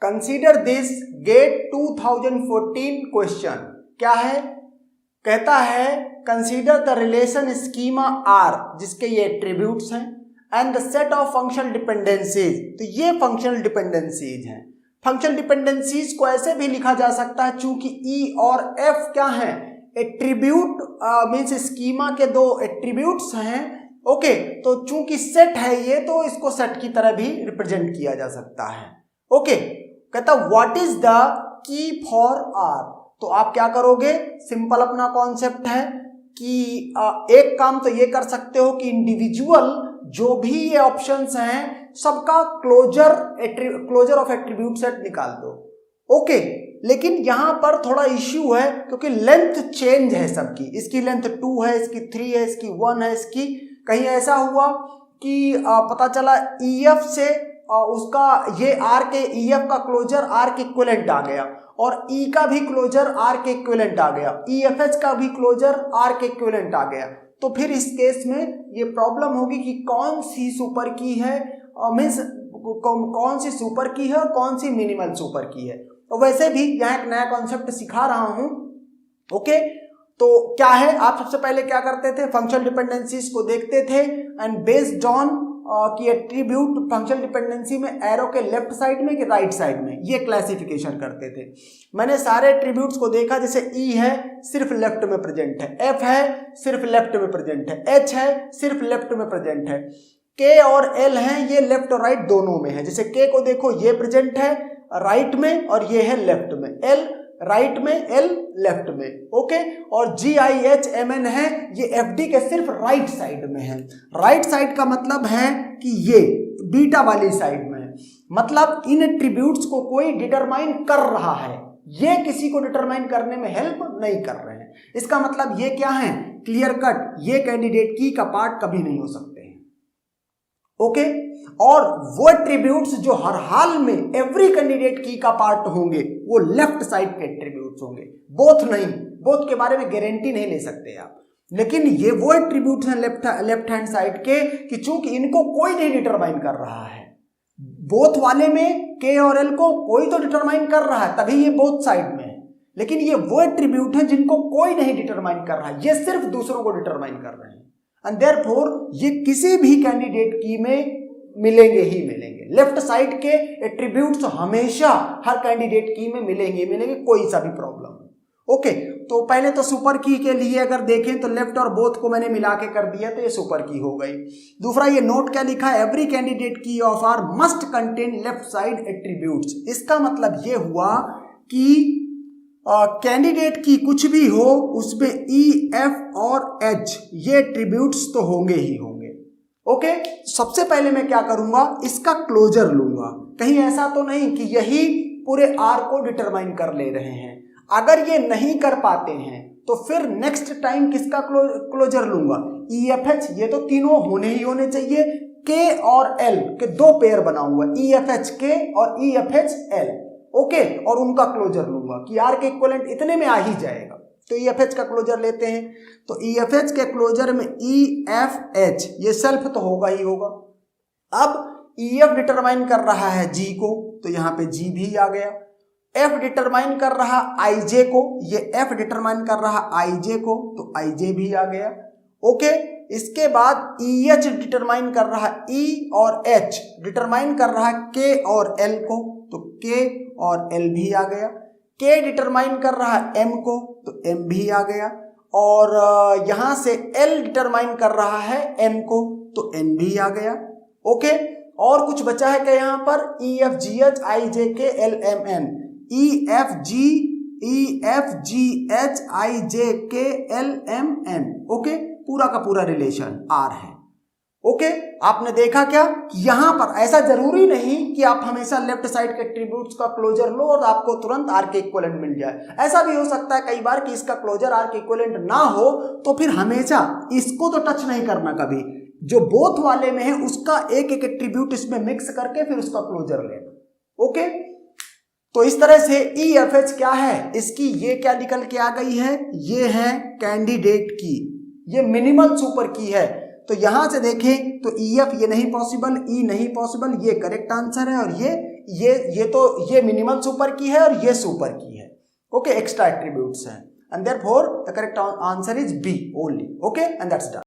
Consider this gate 2014 question. क्या है? कहता है consider the relation schema R, जिसके ये एट्रीब्यूट्स हैं, and the set of functional dependencies. तो ये फंक्शनल डिपेंडेंसीज हैं। फंक्शनल डिपेंडेंसीज को ऐसे भी लिखा जा सकता है, चूंकि ई और एफ क्या है? एट्रीब्यूट मीन्स स्कीमा के दो एट्रीब्यूट्स हैं। ओके, तो चूंकि सेट है ये, तो इसको सेट की तरह भी रिप्रेजेंट किया जा सकता है। ओके, कहता what is the key for R. तो आप क्या करोगे? सिंपल अपना कॉन्सेप्ट है कि एक काम तो ये कर सकते हो कि इंडिविजुअल जो भी ये ऑप्शंस हैं सबका क्लोजर ऑफ एट्रीब्यूट सेट निकाल दो। ओके, लेकिन यहां पर थोड़ा इश्यू है क्योंकि लेंथ चेंज है सबकी। इसकी लेंथ 2 है, इसकी 3 है, इसकी 1 है, इसकी कहीं ऐसा हुआ कि पता चला EF से उसका ये R के EF का क्लोजर R के इक्विवेलेंट आ गया और E का भी क्लोजर R के इक्विवेलेंट आ गया, EFH का भी क्लोजर R के इक्विवेलेंट आ गया। तो फिर इस केस में ये प्रॉब्लम होगी कि कौन सी सुपर की है, मीन्स कौन सी सुपर की है और कौन सी मिनिमल सुपर की है। तो वैसे भी यहाँ एक नया कॉन्सेप्ट सिखा रहा हूं। ओके, तो क्या है, आप सबसे पहले क्या करते थे? फंक्शनल डिपेंडेंसीज को देखते थे एंड बेस्ड ऑन की एट्रीब्यूट फंक्शनल डिपेंडेंसी में एरो के लेफ्ट साइड में कि राइट साइड में, ये क्लासिफिकेशन करते थे। मैंने सारे एट्रीब्यूट्स को देखा, जैसे E है सिर्फ लेफ्ट में प्रेजेंट है, F है सिर्फ लेफ्ट में प्रेजेंट है, H है सिर्फ लेफ्ट में प्रेजेंट है, K और L हैं ये लेफ्ट और राइट दोनों में है। जैसे K को देखो ये प्रेजेंट है राइट में और ये है लेफ्ट में, L राइट में, L लेफ्ट में। ओके, और GIHMN है ये FD के सिर्फ राइट साइड में है। राइट साइड का मतलब है कि ये बीटा वाली साइड में है, मतलब इन एट्रीब्यूट्स को कोई डिटरमाइन कर रहा है, ये किसी को डिटरमाइन करने में हेल्प नहीं कर रहे हैं। इसका मतलब ये क्या है? क्लियर कट ये कैंडिडेट की का पार्ट कभी नहीं हो सकते हैं। ओके, और वो एट्रीब्यूट्स जो हर हाल में एवरी कैंडिडेट की का पार्ट होंगे वो लेफ्ट साइड के एट्रीब्यूट्स होंगे, बोथ नहीं। बोथ के बारे में गारंटी नहीं ले सकते आप, लेकिन ये वो एट्रीब्यूट्स हैं लेफ्ट हैंड साइड के कि चूंकि इनको कोई नहीं डिटरमाइन कर रहा है। बोथ वाले में K और L को कोई तो डिटरमाइन कर रहा है, तभी ये बोथ साइड में है। लेकिन ये वो एट्रीब्यूट है जिनको कोई नहीं डिटरमाइन कर रहा है, ये सिर्फ दूसरों को डिटरमाइन कर रहे हैं। एंड देयरफॉर ये किसी भी कैंडिडेट की में मिलेंगे ही मिलेंगे। लेफ्ट साइड के एट्रीब्यूट्स हमेशा हर कैंडिडेट की में मिलेंगे, कोई सा भी प्रॉब्लम। ओके, तो पहले तो सुपर की के लिए अगर देखें तो लेफ्ट और बोथ को मैंने मिला के कर दिया, तो ये सुपर की हो गई। दूसरा ये नोट क्या लिखा है? Every candidate key of R must contain left side attributes. इसका मतलब ये हुआ कि कैंडिडेट की कुछ भी हो उसमें E, F और H ये एट्रीब्यूट्स तो होंगे ही होंगे। ओके, सबसे पहले मैं क्या करूंगा? इसका क्लोजर लूंगा। कहीं ऐसा तो नहीं कि यही पूरे R को डिटरमाइन कर ले रहे हैं। अगर ये नहीं कर पाते हैं तो फिर नेक्स्ट टाइम किसका क्लोजर लूंगा? EFH, ये तो तीनों होने ही होने चाहिए। K और L के दो पेयर बनाऊंगा, EFHK और EFHL। ओके, और उनका क्लोजर लूंगा कि R के इक्विवेलेंट इतने में आ ही जाएगा। तो EFH का क्लोजर लेते हैं, तो EFH के क्लोजर में EFH ये सेल्फ तो होगा ही होगा। अब EF डिटरमाइन कर रहा है G को, तो यहाँ पे G भी आ गया। F डिटरमाइन कर रहा IJ को, ये F डिटरमाइन कर रहा IJ को, तो IJ भी आ गया। ओके, इसके बाद EH डिटरमाइन कर रहा E और H डिटरमाइन कर रहा K और L को, तो K और L भी आ गया। K डिटरमाइन कर रहा M को, तो M भी आ गया। और यहां से L डिटरमाइन कर रहा है N को, तो N भी आ गया। ओके, और कुछ बचा है क्या यहाँ पर? EFGH IJK LMN, EFGH IJK LMN। Okay, पूरा का पूरा रिलेशन R है। ओके, आपने देखा क्या कि यहां पर ऐसा जरूरी नहीं कि आप हमेशा लेफ्ट साइड के एट्रीब्यूट्स का क्लोजर लो और आपको तुरंत R के इक्विवेलेंट मिल जाए। ऐसा भी हो सकता है कई बार कि इसका क्लोजर R के इक्विवेलेंट ना हो, तो फिर हमेशा इसको तो टच नहीं करना कभी, जो बोथ वाले में है उसका एक एक एट्रीब्यूट इसमें मिक्स करके फिर उसका क्लोजर लेना। ओके, तो इस तरह से EFH क्या है? इसकी ये क्या निकल के आ गई है? ये है कैंडिडेट की, ये मिनिमल सुपर की है। तो यहां से देखें तो EF ये नहीं पॉसिबल, E नहीं पॉसिबल, ये करेक्ट आंसर है और ये ये मिनिमल सुपर की है और ये सुपर की है। ओके, एक्स्ट्रा एट्रीब्यूट्स हैं, and therefore the correct answer is B only. Okay, and that's done.